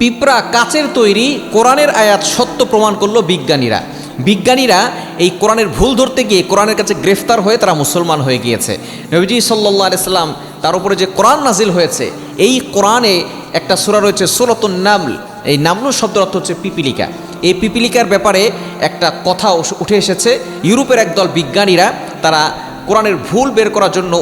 পিঁপড়া কাচের তৈরি কোরআনের আয়াত সত্য প্রমাণ করলো বিজ্ঞানীরা এই কোরআনের ভুল ধরতে গিয়ে কোরআনের কাছে গ্রেফতার হয়ে তারা মুসলমান হয়ে গিয়েছে। নবীজি সাল্লাল্লাহু আলাইহি সাল্লাম তার উপরে যে কোরআন নাজিল হয়েছে, এই কোরআনে একটা সূরা রয়েছে সূরাতুন নামল। এই নামল শব্দের অর্থ হচ্ছে পিপিলিকা। এই পিপিলিকার ব্যাপারে একটা কথা উঠে এসেছে। ইউরোপের একদল বিজ্ঞানীরা তারা কোরআনের ভুল বের করার জন্য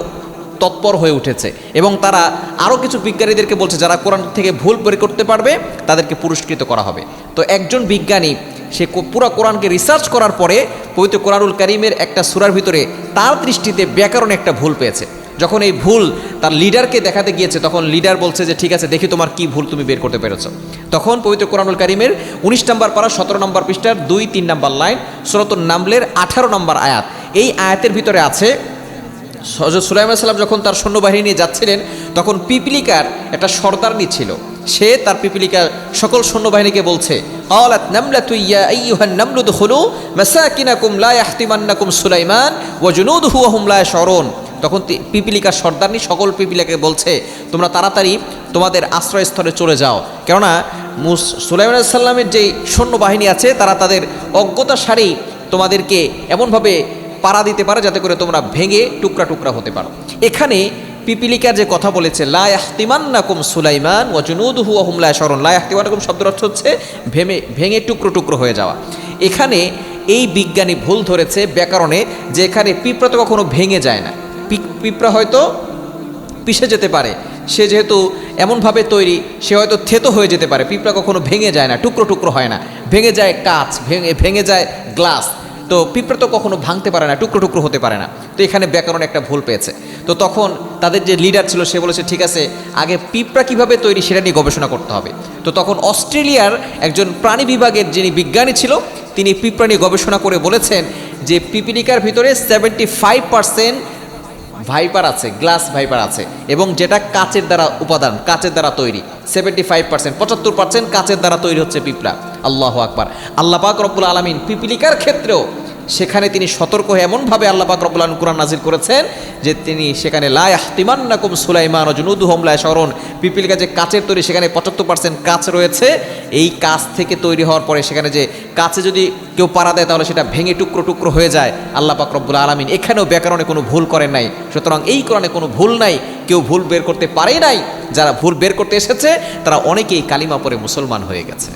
তৎপর হয়ে উঠেছে এবং তারা আরও কিছু বিজ্ঞানীদেরকে বলছে যারা কোরআন থেকে ভুল বের করতে পারবে তাদেরকে পুরস্কৃত করা হবে। তো একজন বিজ্ঞানী সে পুরো কোরআনকে রিসার্চ করার পরে পবিত্র কোরআনুল কারীমের একটা সূরার ভিতরে তার দৃষ্টিতে ব্যাকরণে একটা ভুল পেয়েছে। যখন এই ভুল তার লিডারকে দেখাতে গিয়েছে, তখন লিডার বলছে যে ঠিক আছে, দেখি তোমার কি ভুল তুমি বের করতে পেরেছো। তখন পবিত্র কোরআনুল কারীমের 19 নম্বর পারা 17 নম্বর পৃষ্ঠার 2-3 নম্বর লাইন সূরাতুন নামলের 18 নম্বর আয়াত, এই আয়াতের ভিতরে আছে হযরত সুলাইমান আলাইহিস সালাম যখন তার সৈন্যবাহিনী নিয়ে যাচ্ছিলেন, তখন পিপিলিকার একটা সর্দারনি ছিল। সে তার পিপিলিকা সকল সৈন্যবাহিনীকে বলছে, ক্বালাত নামলাতু ইয়া আইয়ুহান নামলু দুখুলু মাসাকিনাকুম লা ইয়াহতিমান্নাকুম সুলাইমান ওয়া জুনুদুহু ওয়া হুম লা ইয়াশউরুন। তখন পিপিলিকার সর্দারনি সকল পিপিলিকাকে বলছে, তোমরা তাড়াতাড়ি তোমাদের আশ্রয়স্থলে চলে যাও, কেননা সুলাইমান আলাইহিস সালামের যেই সৈন্যবাহিনী আছে তারা তাদের অজ্ঞতাসারেই তোমাদেরকে এমনভাবে পাড়া দিতে পারে যাতে করে তোমরা ভেঙে টুকরা টুকরা হতে পারো। এখানে পিপিলিকার যে কথা বলেছে লা ইয়াহতিমান্নাকুম সুলাইমান ওয়া জুনুদুহু ওয়া হুম লা ইয়াশউরুন, লা ইয়াহতিমান্নাকুম শব্দের অর্থ হচ্ছে ভেঙে টুকরো টুকরো হয়ে যাওয়া। এখানে এই বিজ্ঞানী ভুল ধরেছে ব্যাকরণে যে এখানে পিঁপড়া তো কখনো ভেঙে যায় না, পিঁপড়া হয়তো পিষে যেতে পারে, সে যেহেতু এমনভাবে তৈরি সে হয়তো থেতো হয়ে যেতে পারে। পিঁপড়া কখনো ভেঙে যায় না, টুকরো টুকরো হয় না, ভেঙে যায় কাঁচ, ভেঙে যায় গ্লাস। তো পিঁপড়া তো কখনো ভাঙতে পারে না, টুকরো টুকরো হতে পারে না। তো এখানে ব্যাকরণ একটা ভুল পেয়েছে। তো তখন তাদের যে লিডার ছিল সে বলেছে ঠিক আছে, আগে পিঁপড়া কীভাবে তৈরি সেটা নিয়ে গবেষণা করতে হবে। তো তখন অস্ট্রেলিয়ার একজন প্রাণী বিভাগের যিনি বিজ্ঞানী ছিল তিনি পিঁপড়া নিয়ে গবেষণা করে বলেছেন যে পিপিলিকার ভিতরে 75% ভাইপার আছে, গ্লাস ভাইপার আছে, এবং যেটা কাচের দ্বারা উপাদান, কাচের দ্বারা তৈরি। 75%, 75% কাচের দ্বারা তৈরি হচ্ছে পিঁপড়া। আল্লাহু আকবার। আল্লাহ পাক রব্বুল আলামিন পিপিলিকার ক্ষেত্রেও সেখানে তিনি সতর্ক হয়ে এমনভাবে আল্লাহ পাক রব্বুল আলামিন কুরআন নাজিল করেছেন যে তিনি সেখানে লা ইয়াহতিমান্নাকুম সুলাইমান ওয়া জুনুদুহু লা ইয়াশউরুন, পিপিলিকা যে কাচের তৈরি সেখানে 75% কাচ রয়েছে। এই কাচ থেকে তৈরি হওয়ার পরে সেখানে যে কাচে যদি কেউ পাড়া দেয় তাহলে সেটা ভেঙে টুকরো টুকরো হয়ে যায়। আল্লাহ পাক রব্বুল আলামিন এখানেও ব্যাকরণে কোনো ভুল করেন নাই। সুতরাং এই কোরআনে কোনো ভুল নাই, কেউ ভুল বের করতে পারে নাই। যারা ভুল বের করতে এসেছে তারা অনেকেই কালিমা পড়ে মুসলমান হয়ে গেছে।